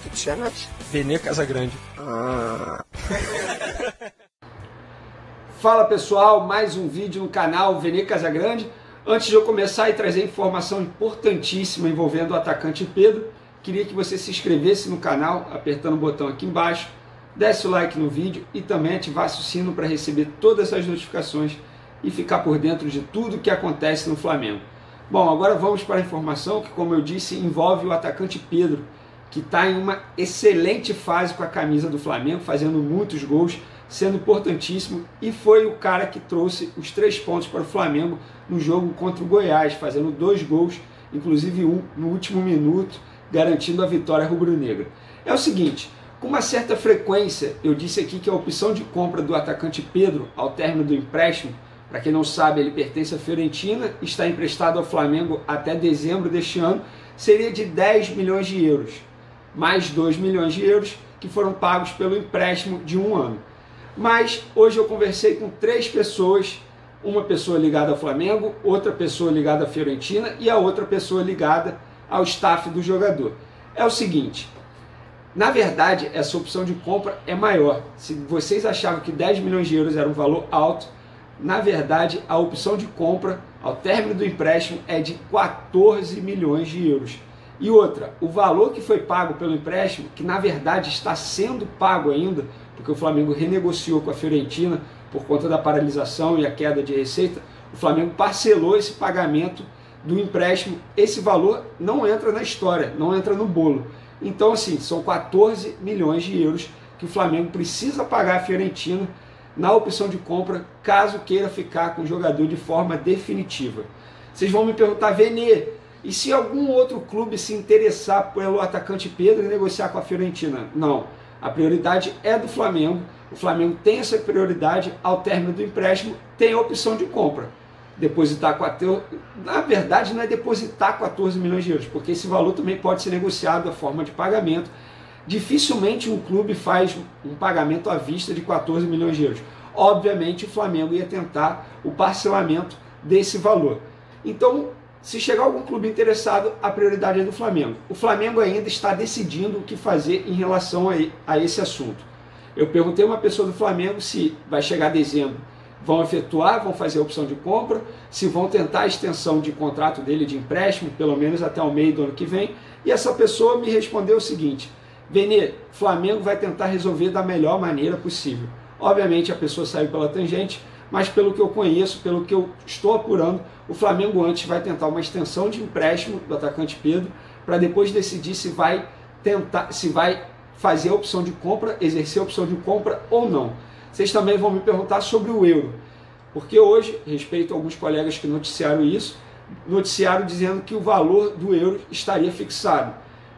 Tu te chamas? Vene Casagrande. Fala pessoal, mais um vídeo no canal Vene Casagrande. Antes de eu começar e trazer informação importantíssima envolvendo o atacante Pedro, queria que você se inscrevesse no canal, apertando o botão aqui embaixo, desse o like no vídeo e também ativasse o sino para receber todas as notificações e ficar por dentro de tudo que acontece no Flamengo. Bom, agora vamos para a informação que, como eu disse, envolve o atacante Pedro, que está em uma excelente fase com a camisa do Flamengo, fazendo muitos gols, sendo importantíssimo, e foi o cara que trouxe os 3 pontos para o Flamengo no jogo contra o Goiás, fazendo 2 gols, inclusive um no último minuto, garantindo a vitória rubro-negra. É o seguinte, com uma certa frequência, eu disse aqui que a opção de compra do atacante Pedro ao término do empréstimo, para quem não sabe, ele pertence à Fiorentina, está emprestado ao Flamengo até dezembro deste ano, seria de 10 milhões de euros, mais 2 milhões de euros que foram pagos pelo empréstimo de 1 ano. Mas hoje eu conversei com 3 pessoas, uma pessoa ligada ao Flamengo, outra pessoa ligada à Fiorentina e a outra pessoa ligada ao staff do jogador. É o seguinte, na verdade essa opção de compra é maior. Se vocês achavam que 10 milhões de euros era um valor alto, na verdade a opção de compra ao término do empréstimo é de 14 milhões de euros. E outra, o valor que foi pago pelo empréstimo, que na verdade está sendo pago ainda, porque o Flamengo renegociou com a Fiorentina por conta da paralisação e a queda de receita, o Flamengo parcelou esse pagamento do empréstimo. Esse valor não entra na história, não entra no bolo. Então assim, são 14 milhões de euros que o Flamengo precisa pagar à Fiorentina na opção de compra, caso queira ficar com o jogador de forma definitiva. Vocês vão me perguntar, Vene, e se algum outro clube se interessar pelo atacante Pedro e negociar com a Fiorentina? Não, a prioridade é do Flamengo, o Flamengo tem essa prioridade, ao término do empréstimo tem a opção de compra. Depositar 14, na verdade não é depositar 14 milhões de euros, porque esse valor também pode ser negociado da forma de pagamento. Dificilmente um clube faz um pagamento à vista de 14 milhões de euros. Obviamente o Flamengo ia tentar o parcelamento desse valor. Então, se chegar algum clube interessado, a prioridade é do Flamengo. O Flamengo ainda está decidindo o que fazer em relação a esse assunto. Eu perguntei a uma pessoa do Flamengo se vai chegar dezembro, vão efetuar, vão fazer a opção de compra, se vão tentar a extensão de contrato dele de empréstimo, pelo menos até o meio do ano que vem, e essa pessoa me respondeu o seguinte: Vene, Flamengo vai tentar resolver da melhor maneira possível. Obviamente a pessoa saiu pela tangente, mas pelo que eu conheço, pelo que eu estou apurando, o Flamengo antes vai tentar uma extensão de empréstimo do atacante Pedro, para depois decidir se vai fazer a opção de compra, exercer a opção de compra ou não. Vocês também vão me perguntar sobre o euro, porque hoje, respeito a alguns colegas que noticiaram isso, noticiaram dizendo que o valor do euro estaria fixado.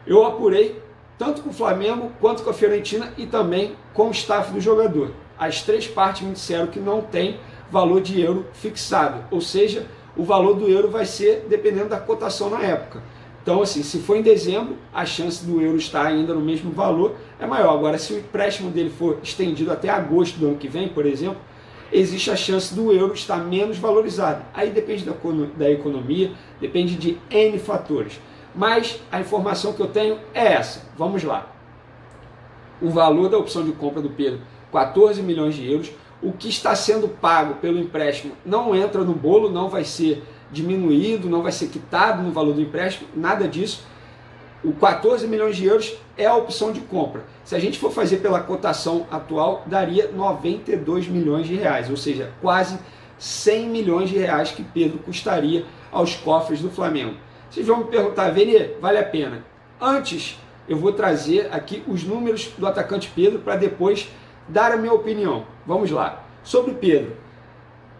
Eu apurei tanto com o Flamengo quanto com a Fiorentina e também com o staff do jogador. As 3 partes me disseram que não tem valor de euro fixado, ou seja, o valor do euro vai ser dependendo da cotação na época. Então assim, se for em dezembro, a chance do euro estar ainda no mesmo valor é maior. Agora, se o empréstimo dele for estendido até agosto do ano que vem, por exemplo, existe a chance do euro estar menos valorizado. Aí depende da economia, depende de N fatores. Mas a informação que eu tenho é essa. Vamos lá. O valor da opção de compra do Pedro, 14 milhões de euros. O que está sendo pago pelo empréstimo não entra no bolo, não vai ser diminuído, não vai ser quitado no valor do empréstimo, nada disso. O 14 milhões de euros é a opção de compra. Se a gente for fazer pela cotação atual, daria 92 milhões de reais, ou seja, quase 100 milhões de reais que Pedro custaria aos cofres do Flamengo. Vocês vão me perguntar, Vene, vale a pena? Antes, eu vou trazer aqui os números do atacante Pedro para depois dar a minha opinião. Vamos lá. Sobre o Pedro,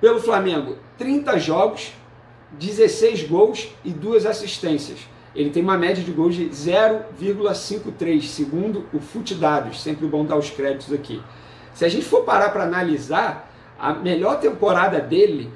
pelo Flamengo, 30 jogos, 16 gols e 2 assistências. Ele tem uma média de gols de 0,53, segundo o FUTDados. Sempre bom dar os créditos aqui. Se a gente for parar para analisar, a melhor temporada dele,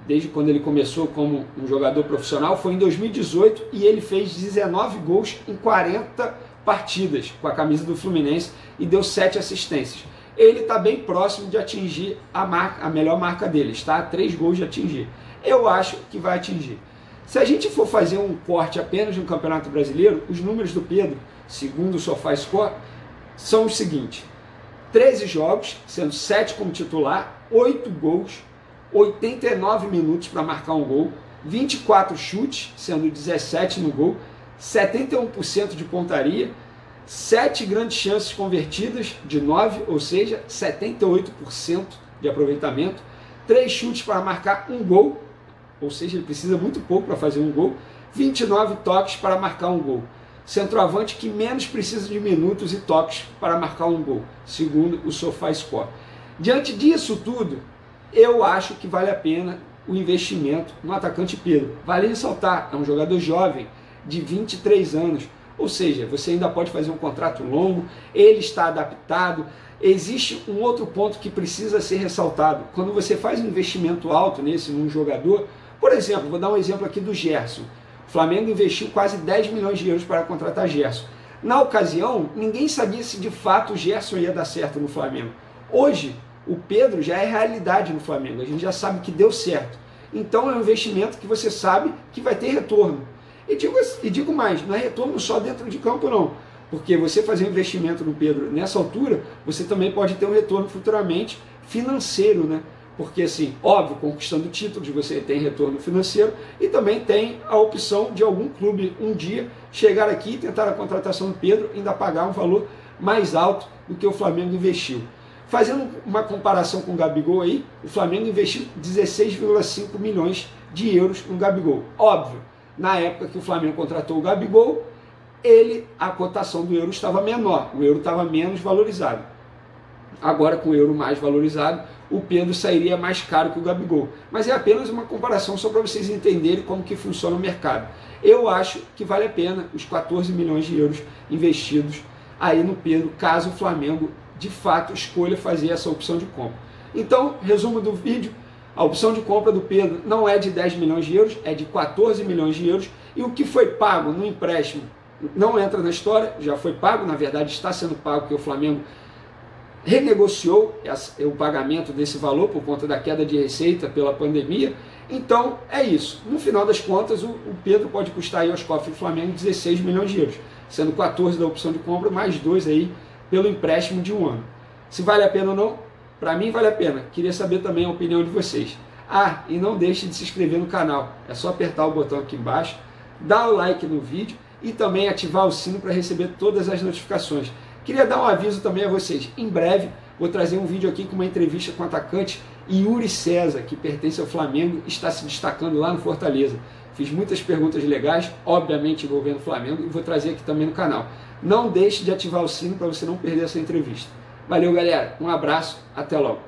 desde quando ele começou como um jogador profissional, foi em 2018 e ele fez 19 gols em 40 partidas com a camisa do Fluminense e deu 7 assistências. Ele está bem próximo de atingir a melhor marca dele, está a 3 gols de atingir. Eu acho que vai atingir. Se a gente for fazer um corte apenas no Campeonato Brasileiro, os números do Pedro, segundo o SofaScore, são os seguintes: 13 jogos, sendo 7 como titular, 8 gols, 89 minutos para marcar um gol, 24 chutes, sendo 17 no gol, 71% de pontaria, 7 grandes chances convertidas de 9, ou seja, 78% de aproveitamento, 3 chutes para marcar um gol, ou seja, ele precisa muito pouco para fazer um gol, 29 toques para marcar um gol. Centroavante que menos precisa de minutos e toques para marcar um gol, segundo o SofaScore. Diante disso tudo, eu acho que vale a pena o investimento no atacante Pedro. Vale ressaltar, é um jogador jovem, de 23 anos, ou seja, você ainda pode fazer um contrato longo, ele está adaptado. Existe um outro ponto que precisa ser ressaltado. Quando você faz um investimento alto num jogador, por exemplo, vou dar um exemplo aqui do Gerson. O Flamengo investiu quase 10 milhões de euros para contratar Gerson. Na ocasião, ninguém sabia se de fato o Gerson ia dar certo no Flamengo. Hoje, o Pedro já é realidade no Flamengo, a gente já sabe que deu certo. Então é um investimento que você sabe que vai ter retorno. E digo mais, não é retorno só dentro de campo não, porque você fazer um investimento no Pedro nessa altura, você também pode ter um retorno futuramente financeiro, né? Porque assim, óbvio, conquistando títulos você tem retorno financeiro e também tem a opção de algum clube um dia chegar aqui e tentar a contratação do Pedro e ainda pagar um valor mais alto do que o Flamengo investiu. Fazendo uma comparação com o Gabigol aí, o Flamengo investiu 16,5 milhões de euros no Gabigol. Óbvio, na época que o Flamengo contratou o Gabigol, a cotação do euro estava menor, o euro estava menos valorizado. Agora, com o euro mais valorizado, o Pedro sairia mais caro que o Gabigol. Mas é apenas uma comparação só para vocês entenderem como que funciona o mercado. Eu acho que vale a pena os 14 milhões de euros investidos aí no Pedro, caso o Flamengo de fato escolha fazer essa opção de compra. Então, resumo do vídeo: a opção de compra do Pedro não é de 10 milhões de euros, é de 14 milhões de euros, e o que foi pago no empréstimo não entra na história, já foi pago, na verdade está sendo pago, porque o Flamengo renegociou o pagamento desse valor por conta da queda de receita pela pandemia. Então é isso, no final das contas o Pedro pode custar aí aos cofres do Flamengo 16 milhões de euros, sendo 14 da opção de compra, mais 2 aí pelo empréstimo de um ano. Se vale a pena ou não, para mim vale a pena. Queria saber também a opinião de vocês. Ah, e não deixe de se inscrever no canal, é só apertar o botão aqui embaixo, dar o like no vídeo e também ativar o sino para receber todas as notificações. Queria dar um aviso também a vocês, em breve vou trazer um vídeo aqui com uma entrevista com o atacante Yuri César, que pertence ao Flamengo, está se destacando lá no Fortaleza. Fiz muitas perguntas legais, obviamente envolvendo o Flamengo, e vou trazer aqui também no canal. Não deixe de ativar o sino para você não perder essa entrevista. Valeu, galera, um abraço, até logo.